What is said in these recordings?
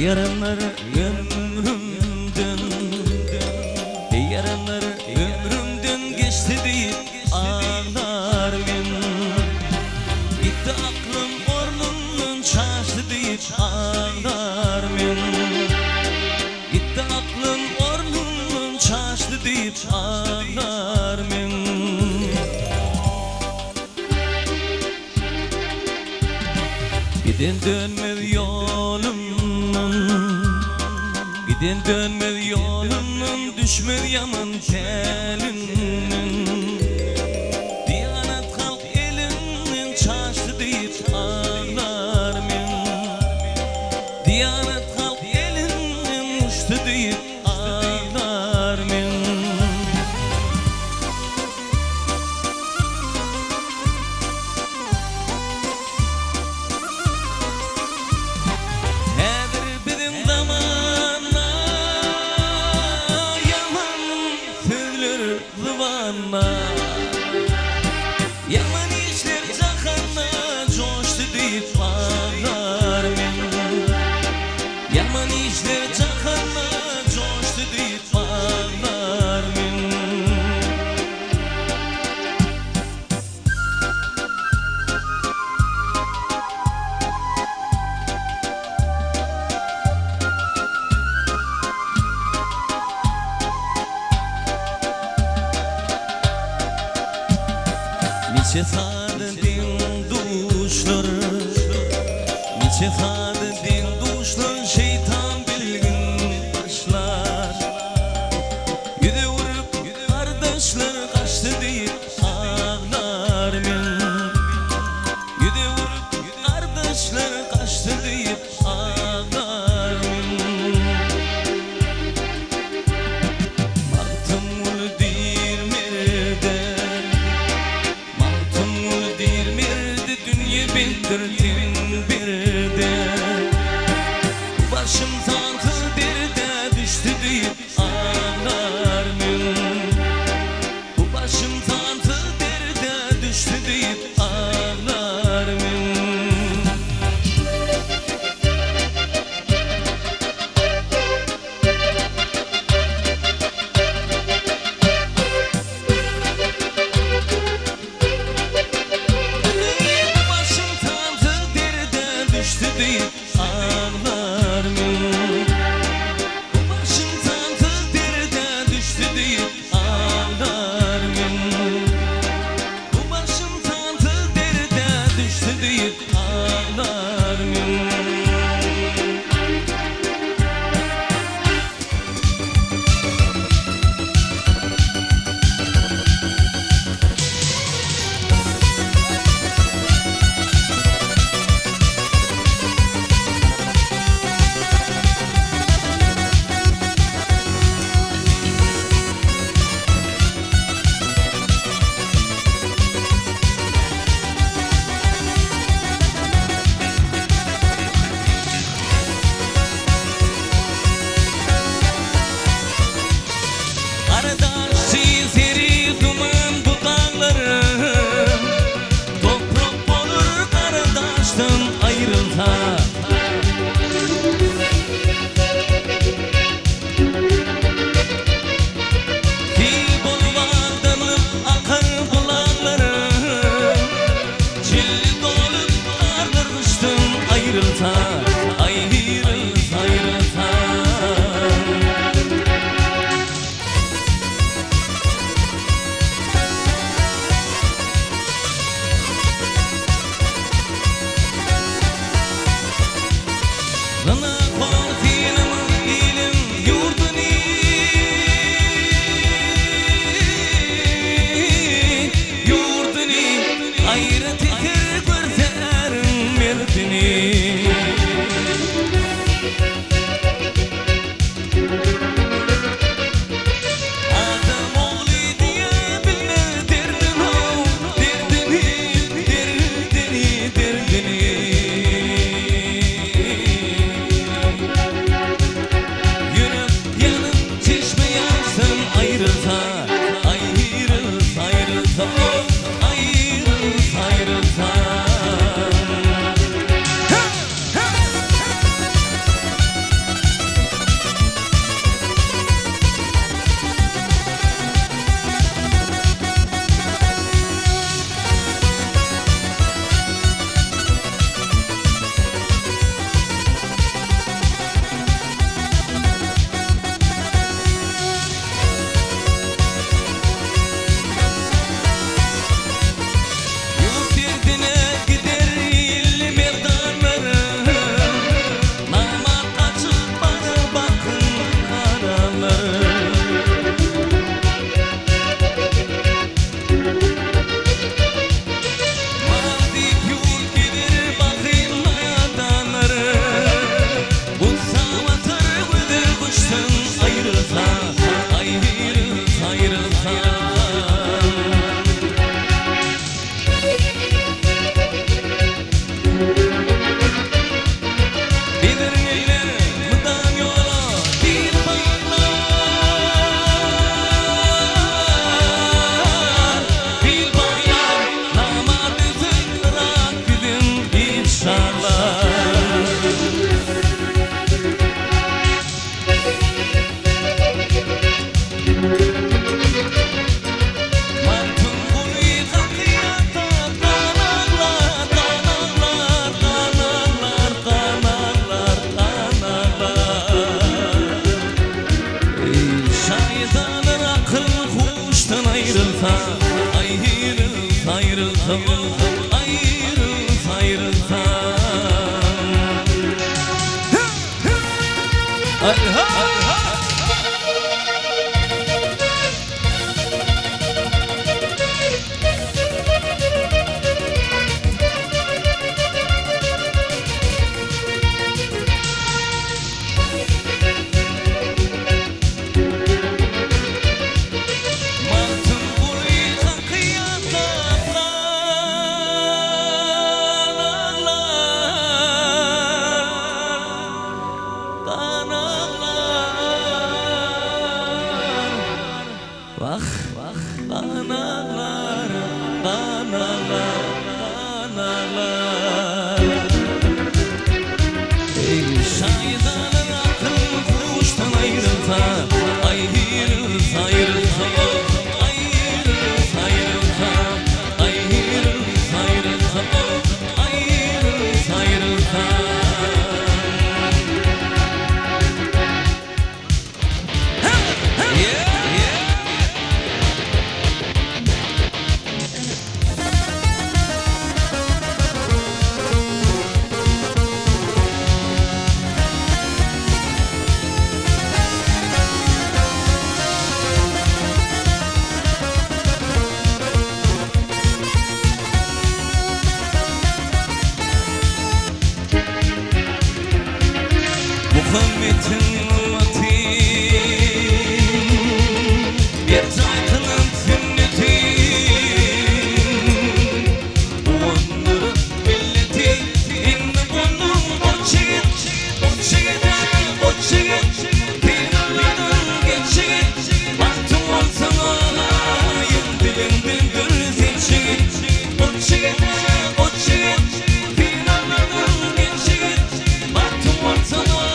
Yaranları ömrümden, yaranları ömrümden geçti deyip ağlarım. Gitti aklım ornundan şaştı deyip ağlarım. Gitti aklım ornundan şaştı deyip ağlarım. Giden dönmez yolumdan, giden dönmez yolumdan, düşmez yaman telinden. Diyanet halk elinden şaştı deyip ağlarım. Diyanet halk elinden uçtu deyip ağlarım. Yaman işler çakanla coştu deyip ağlarım. Yaman işler çakanla coştu deyip ağlarım. Nice fadedin duşlar, nice fadedin duşlar, şeytan bilgin başlar. Yüde vurup kardeşler kaçtı deyip ağlarım. Yüde vurup kardeşler kaçtı deyip ağlarım. Baktım ulu dirmerde, bindirdin bir de. Başım tantı derde düştü deyip ağlarım. Bu başım tantı derde düştü deyip ağlarım. Düştü deyip ağlarım. Bu başım tantı derde düştü deyip ağlarım. Bu başım tantı derde düştü deyip ağlarım. ayrılsa, ayrılsa, ayrılsa, ayrılsa, ayrılsa. Muhammed'in ümmeti bir taykının sünneti, onların milleti inne bunun o çiğit, o çiğit dinalardan geçit, baktım ortama dilimden gözün çiğit, o çiğit dinalardan geçit, baktım ortama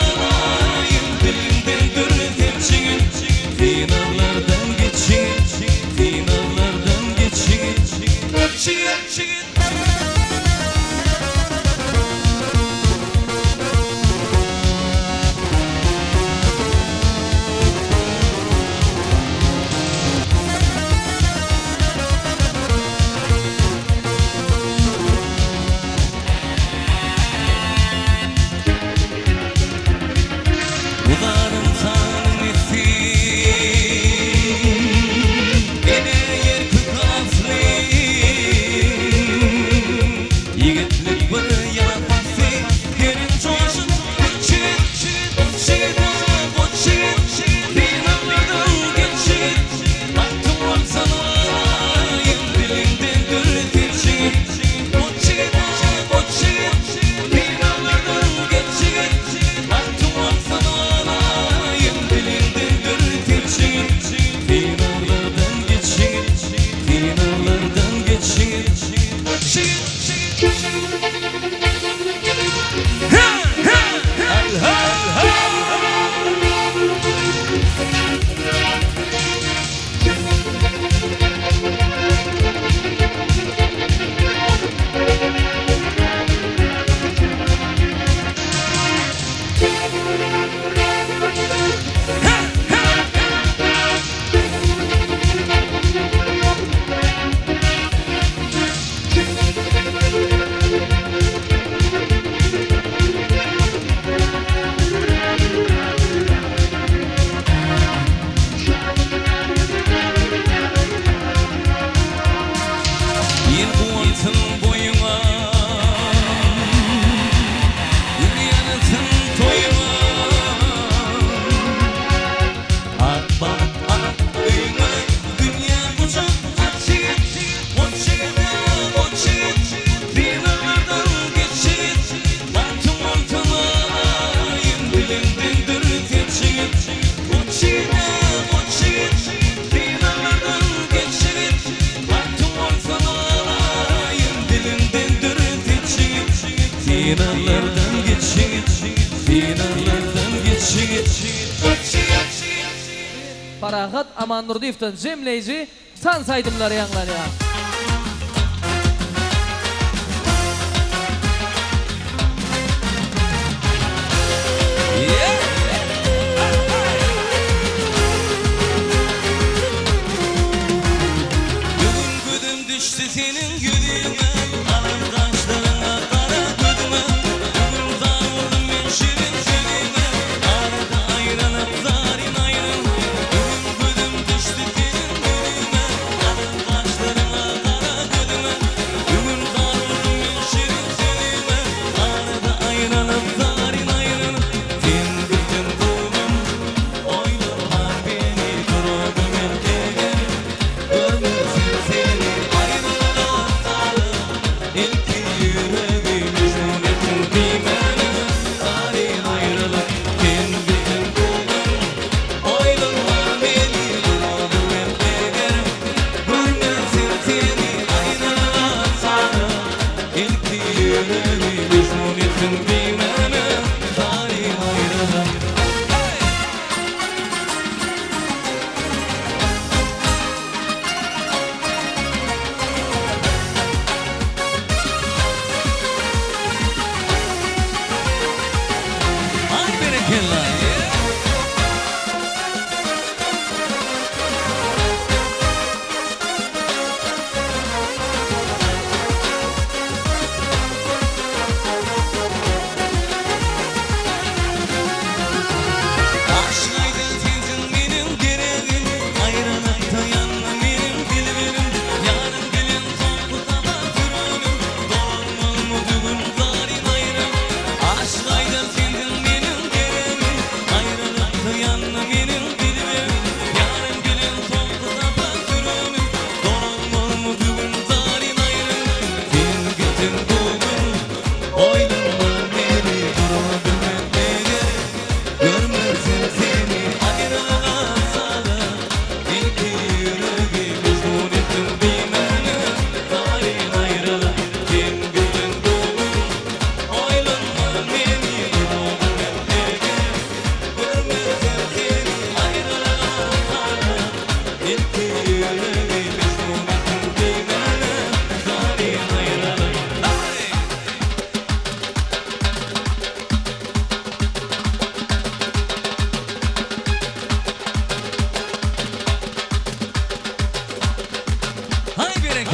Parahat Aman Nurdiev'ten Cemleyici san saydımları yanlar ya.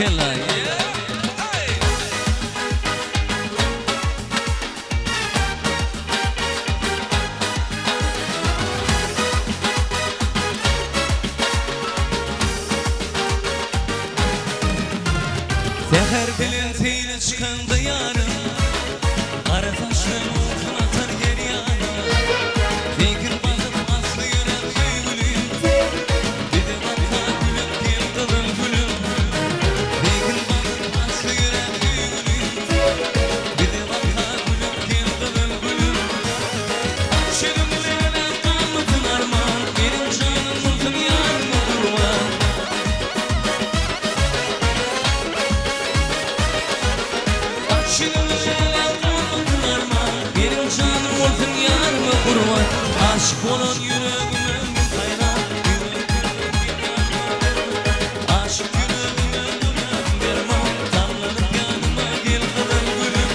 Kella. Seher bilen teyli çıkanda yarın Kara taşlar olsun atar yer yana Fikir bakıp aslı yürek duyguluyum Bir de bakma gülüm gel kılın gülüm Fikir bakıp aslı yürek duyguluyum Bir de bakma gülüm gel kılın gülüm Şirinlerle kalmadın armağan Benim canım uzun yanma kurban Benim canım olsun yarıma kurban Aşık olan yüreğime kaynar Aşık yüreğime derman Damlanıp yanıma gel kılın gülüm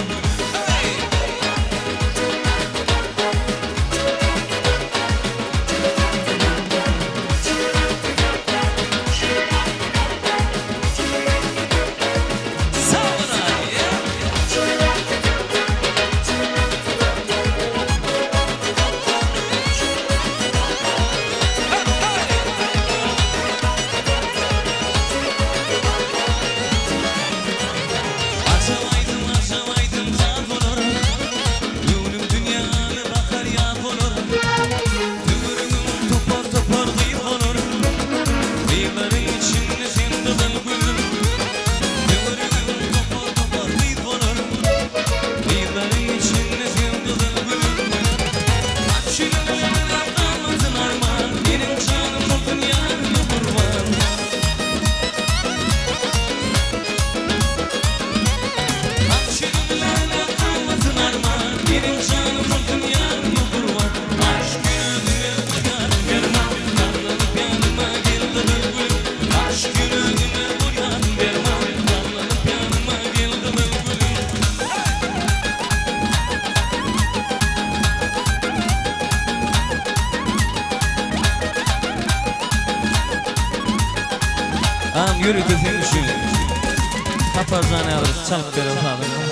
Sağ olun Aşamaydım zat olur Yolum dünyalı bakar yap olur Tümürümün topar topar kıyıp olur Kıyıları içinde sen kızıl gülüm Tümürümün topar topar kıyıp olur Kıyıları içinde sen kızıl gülüm Akşinelerle kalmasın armağan Benim canım olsun yarına kurban Akşinelerle kalmasın armağan Benim canım olsun yarına kurban Aşk yüreğime uyan derman Damlanıp yanıma gel kılın gülüm Aşk yüreğime uyan derman Damlanıp yanıma gel kılın gülüm Ağam yürü desene şu Kaparzane alırız çalıp verir falan